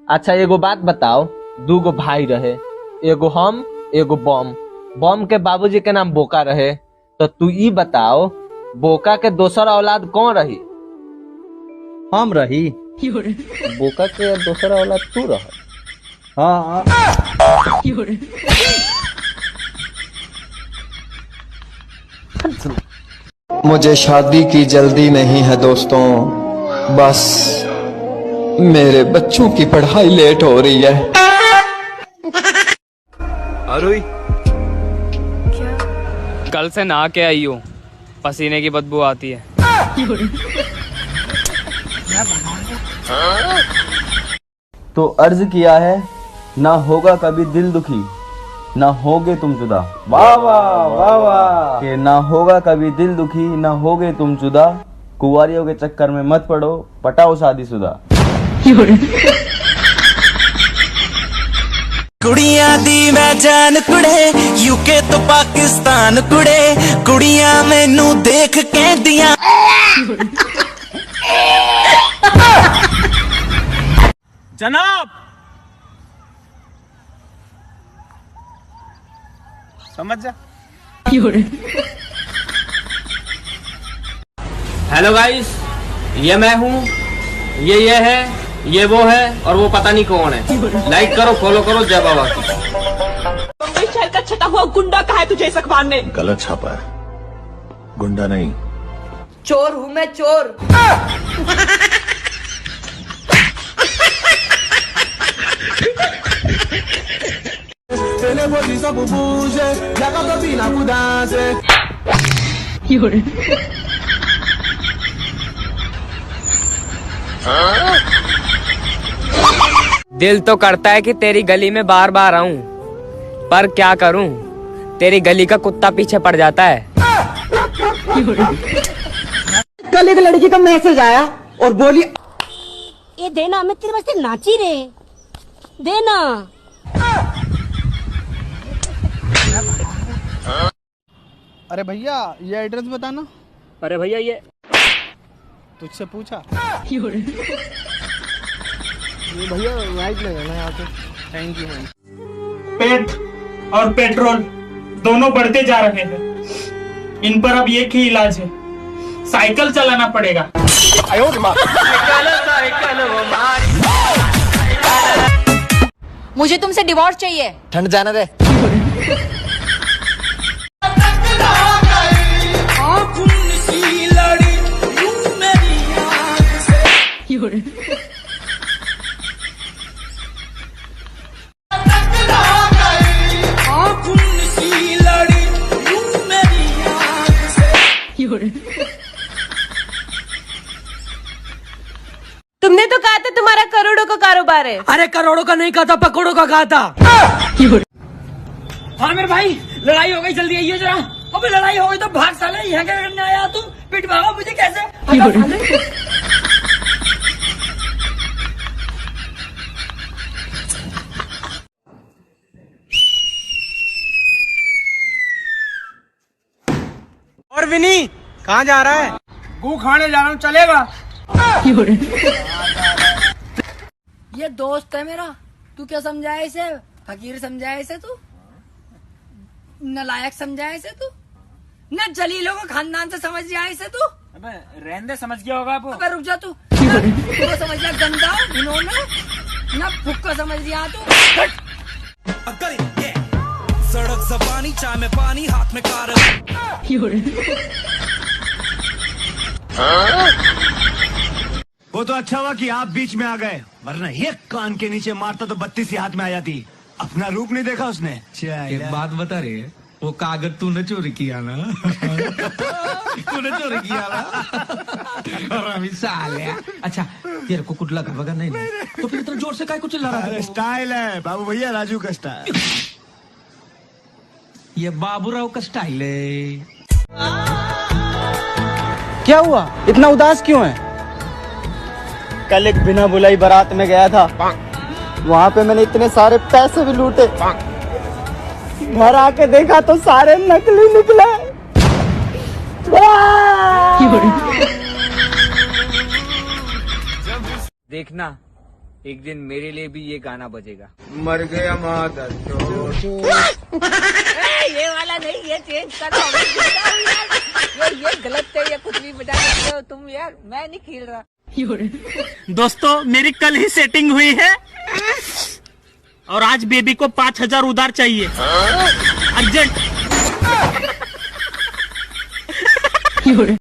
अच्छा एगो बात बताओ, दूगो भाई रहे, एगो हम एगो बम। बम के बाबूजी के नाम बोका रहे, तो तू ई बताओ बोका के दोसर औलाद कौन रही? हम रही। बोका के दोसर औलाद तू रह? हाँ मुझे शादी की जल्दी नहीं है दोस्तों, बस मेरे बच्चों की पढ़ाई लेट हो रही है। अरुई कल से नहा के आई हूँ, पसीने की बदबू आती है। तो अर्ज किया है, ना होगा कभी दिल दुखी, ना होगे तुम जुदा। वाह वाह वाह वाह। कि ना होगा कभी दिल दुखी, ना होगे तुम जुदा। कुंवारियों के चक्कर में मत पड़ो, पटाओ शादीशुदा। कुड़ियां दी मैं जान कुड़े, यूके तो पाकिस्तान कुड़े, कुड़ियां मैनू देख कहदियां। जनाब समझ जा। हेलो गाइस, ये मैं हूँ, ये है, ये वो है, और वो पता नहीं कौन है। लाइक करो, फॉलो करो, जय बाबा की। बम्बई शहर का छटा हुआ गुंडा कहा है तुझे इस अखबार ने? गलत छापा है, गुंडा नहीं। चोर हूँ मैं, चोर। दिल तो करता है कि तेरी गली में बार बार आऊं, पर क्या करूं, तेरी गली का कुत्ता पीछे पड़ जाता है। कल एक लड़की का मैसेज आया और बोली, ये देना, मैं तेरे वास्ते नाची रे, देना। अरे भैया ये एड्रेस बताना। अरे भैया ये तुझसे पूछा। ये भैया राइट ले ना यहाँ पे। Thank you ma'am. पेट और पेट्रोल दोनों बढ़ते जा रहे हैं, इन पर अब एक ही इलाज है, साइकिल चलाना पड़ेगा। मुझे तुमसे डिवोर्स चाहिए। ठंड जाने दे। तुमने तो कहा था तुम्हारा करोड़ों का कारोबार है। अरे करोड़ों का नहीं कहा था, पकौड़ों का कहा था। हाँ मेरे भाई, लड़ाई हो गई, जल्दी आइए जरा। अबे लड़ाई हो गई तो भाग साले, यहाँ क्या करने आया तुम? पिट भागो मुझे कैसे? और विनी कहाँ जा रहा है? गू खाने जा रहा हूँ, चलेगा? ये दोस्त है मेरा, तू क्या समझाया इसे? फकीर समझाया इसे तू? नलायक समझाया इसे तू? न जलीलों को खानदान से समझ गया इसे तू? अबे रहने दे, समझ गया होगा। अबे रुक जा तू। तो समझ गया गंदा इन्होंने, न फुक्का समझ गया तू। सड़क जबानी, चाय में पानी, हाथ में कार। वो तो अच्छा हुआ कि आप बीच में आ गए, वरना ये कान के नीचे मारता तो 32 ही हाथ में आ जाती। अपना रूप नहीं देखा उसने। एक बात बता रहे, वो कागज तूने चोरी किया ना? तूने चोरी किया ना? और अभी साले। अच्छा तेरे को कुछ लगा वगैरह नहीं, तो फिर इतना जोर से काय कुछ चिल्ला रहा है? स्टाइल है बाबू भैया, राजू का स्टाइल। ये बाबूराव का स्टाइल है। क्या हुआ, इतना उदास क्यों है? कल एक बिना बुलाई बारात में गया था, वहाँ पे मैंने इतने सारे पैसे भी लूटे, घर आके देखा तो सारे नकली निकले। देखना एक दिन मेरे लिए भी ये गाना बजेगा। मर गया मादर ये वाला नहीं, ये चेंज करो। ये गलत है, ये कुछ भी बजा सकते हो तुम यार, मैं नहीं खेल रहा। दोस्तों मेरी कल ही सेटिंग हुई है और आज बेबी को 5,000 उधार चाहिए अर्जेंट।